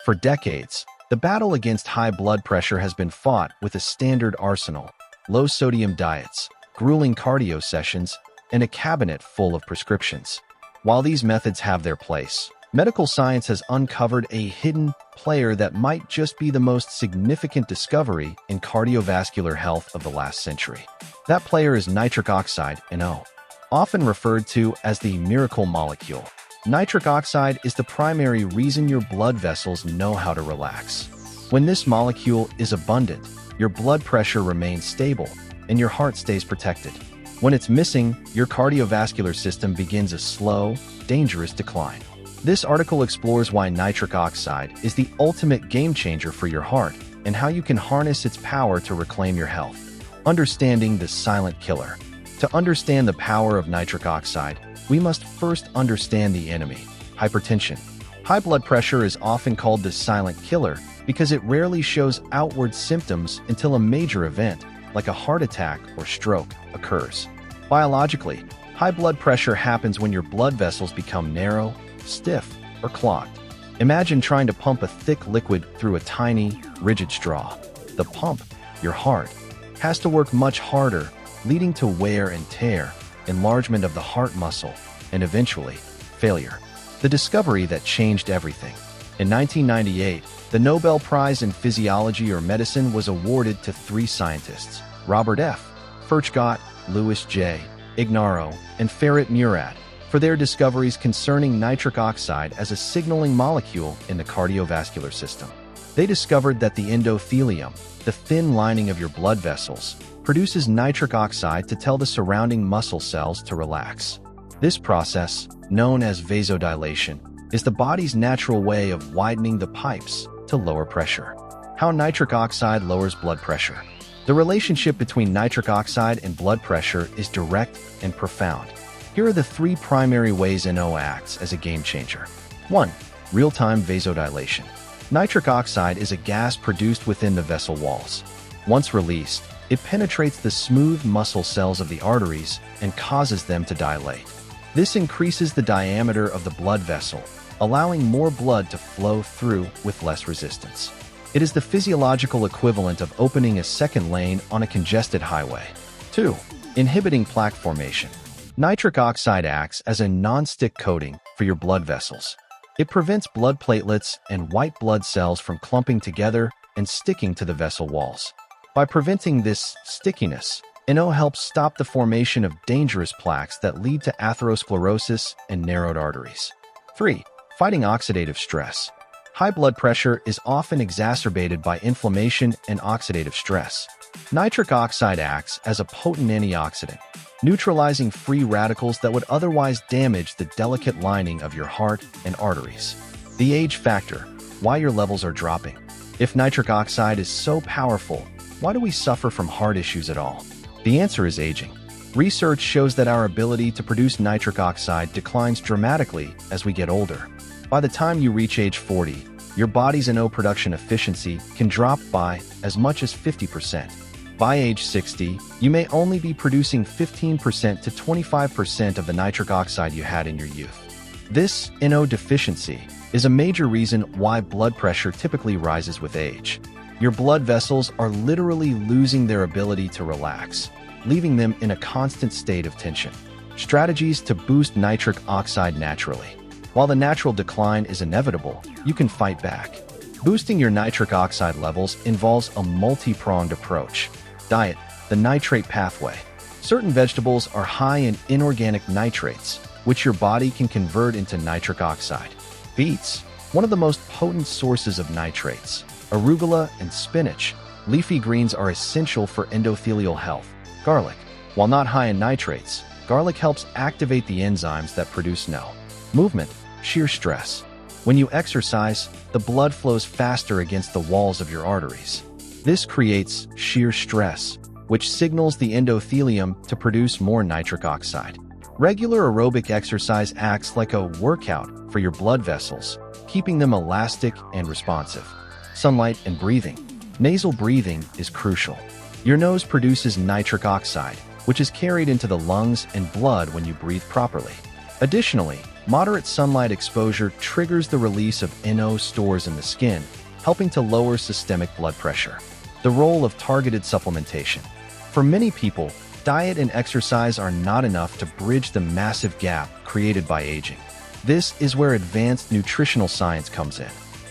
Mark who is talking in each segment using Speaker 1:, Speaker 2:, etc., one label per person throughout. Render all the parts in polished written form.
Speaker 1: For decades, the battle against high blood pressure has been fought with a standard arsenal: low-sodium diets, grueling cardio sessions, and a cabinet full of prescriptions. While these methods have their place, medical science has uncovered a hidden player that might just be the most significant discovery in cardiovascular health of the last century. That player is nitric oxide, NO, often referred to as the miracle molecule. Nitric oxide is the primary reason your blood vessels know how to relax. When this molecule is abundant, your blood pressure remains stable and your heart stays protected. When it's missing, your cardiovascular system begins a slow, dangerous decline. This article explores why nitric oxide is the ultimate game changer for your heart and how you can harness its power to reclaim your health. Understanding the silent killer. To understand the power of nitric oxide, we must first understand the enemy: hypertension. High blood pressure is often called the silent killer because it rarely shows outward symptoms until a major event, like a heart attack or stroke, occurs. Biologically, high blood pressure happens when your blood vessels become narrow, stiff, or clogged. Imagine trying to pump a thick liquid through a tiny, rigid straw. The pump, your heart, has to work much harder, leading to wear and tear, enlargement of the heart muscle, and eventually, failure. The discovery that changed everything. In 1998, the Nobel Prize in Physiology or Medicine was awarded to 3 scientists: Robert F. Furchgott, Louis J. Ignarro, and Ferret Murad, for their discoveries concerning nitric oxide as a signaling molecule in the cardiovascular system. They discovered that the endothelium, the thin lining of your blood vessels, produces nitric oxide to tell the surrounding muscle cells to relax. This process, known as vasodilation, is the body's natural way of widening the pipes to lower pressure. How nitric oxide lowers blood pressure. The relationship between nitric oxide and blood pressure is direct and profound. Here are the 3 primary ways NO acts as a game changer. 1. Real-time vasodilation. Nitric oxide is a gas produced within the vessel walls. Once released, it penetrates the smooth muscle cells of the arteries and causes them to dilate. This increases the diameter of the blood vessel, allowing more blood to flow through with less resistance. It is the physiological equivalent of opening a second lane on a congested highway. 2. Inhibiting plaque formation. Nitric oxide acts as a non-stick coating for your blood vessels. It prevents blood platelets and white blood cells from clumping together and sticking to the vessel walls. By preventing this stickiness, NO helps stop the formation of dangerous plaques that lead to atherosclerosis and narrowed arteries. 3. Fighting oxidative stress. High blood pressure is often exacerbated by inflammation and oxidative stress. Nitric oxide acts as a potent antioxidant, neutralizing free radicals that would otherwise damage the delicate lining of your heart and arteries. The age factor. Why your levels are dropping. If nitric oxide is so powerful, why do we suffer from heart issues at all? The answer is aging. Research shows that our ability to produce nitric oxide declines dramatically as we get older. By the time you reach age 40, your body's NO production efficiency can drop by as much as 50%. By age 60, you may only be producing 15% to 25% of the nitric oxide you had in your youth. This NO deficiency is a major reason why blood pressure typically rises with age. Your blood vessels are literally losing their ability to relax, leaving them in a constant state of tension. Strategies to boost nitric oxide naturally. While the natural decline is inevitable, you can fight back. Boosting your nitric oxide levels involves a multi-pronged approach. Diet, the nitrate pathway. Certain vegetables are high in inorganic nitrates, which your body can convert into nitric oxide. Beets, one of the most potent sources of nitrates. Arugula and spinach, leafy greens, are essential for endothelial health. Garlic, while not high in nitrates, garlic helps activate the enzymes that produce NO. Movement, shear stress. When you exercise, the blood flows faster against the walls of your arteries. This creates shear stress, which signals the endothelium to produce more nitric oxide. Regular aerobic exercise acts like a workout for your blood vessels, keeping them elastic and responsive. Sunlight and breathing. Nasal breathing is crucial. Your nose produces nitric oxide, which is carried into the lungs and blood when you breathe properly. Additionally, Moderate sunlight exposure triggers the release of NO stores in the skin, helping to lower systemic blood pressure. The role of targeted supplementation. For many people, diet and exercise are not enough to bridge the massive gap created by aging. This is where advanced nutritional science comes in.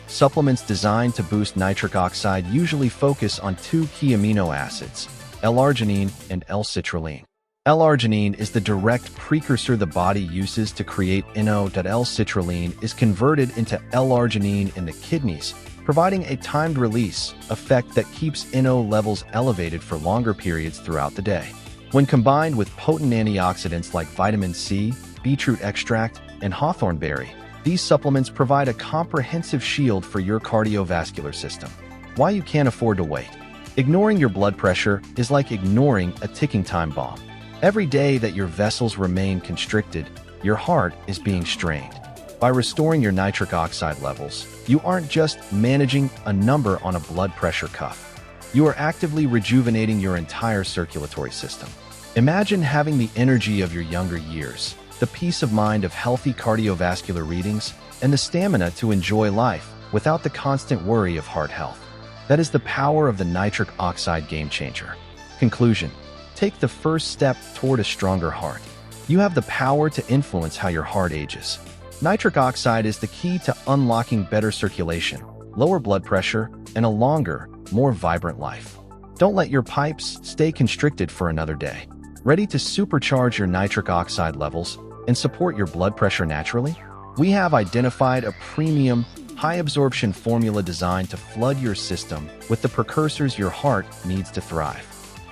Speaker 1: Supplements designed to boost nitric oxide usually focus on two key amino acids, L-arginine and L-citrulline. L-arginine is the direct precursor the body uses to create NO. L-citrulline is converted into L-arginine in the kidneys, providing a timed release effect that keeps NO levels elevated for longer periods throughout the day. When combined with potent antioxidants like vitamin C, beetroot extract, and hawthorn berry, these supplements provide a comprehensive shield for your cardiovascular system. Why you can't afford to wait. Ignoring your blood pressure is like ignoring a ticking time bomb. Every day that your vessels remain constricted, your heart is being strained. By restoring your nitric oxide levels, you aren't just managing a number on a blood pressure cuff. You are actively rejuvenating your entire circulatory system. Imagine having the energy of your younger years, the peace of mind of healthy cardiovascular readings, and the stamina to enjoy life without the constant worry of heart health. That is the power of the nitric oxide game changer. Conclusion. Take the first step toward a stronger heart. You have the power to influence how your heart ages. Nitric oxide is the key to unlocking better circulation, lower blood pressure, and a longer, more vibrant life. Don't let your pipes stay constricted for another day. Ready to supercharge your nitric oxide levels and support your blood pressure naturally? We have identified a premium, high-absorption formula designed to flood your system with the precursors your heart needs to thrive.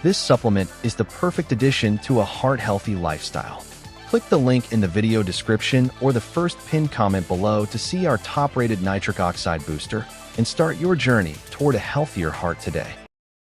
Speaker 1: This supplement is the perfect addition to a heart-healthy lifestyle. Click the link in the video description or the first pinned comment below to see our top-rated nitric oxide booster and start your journey toward a healthier heart today.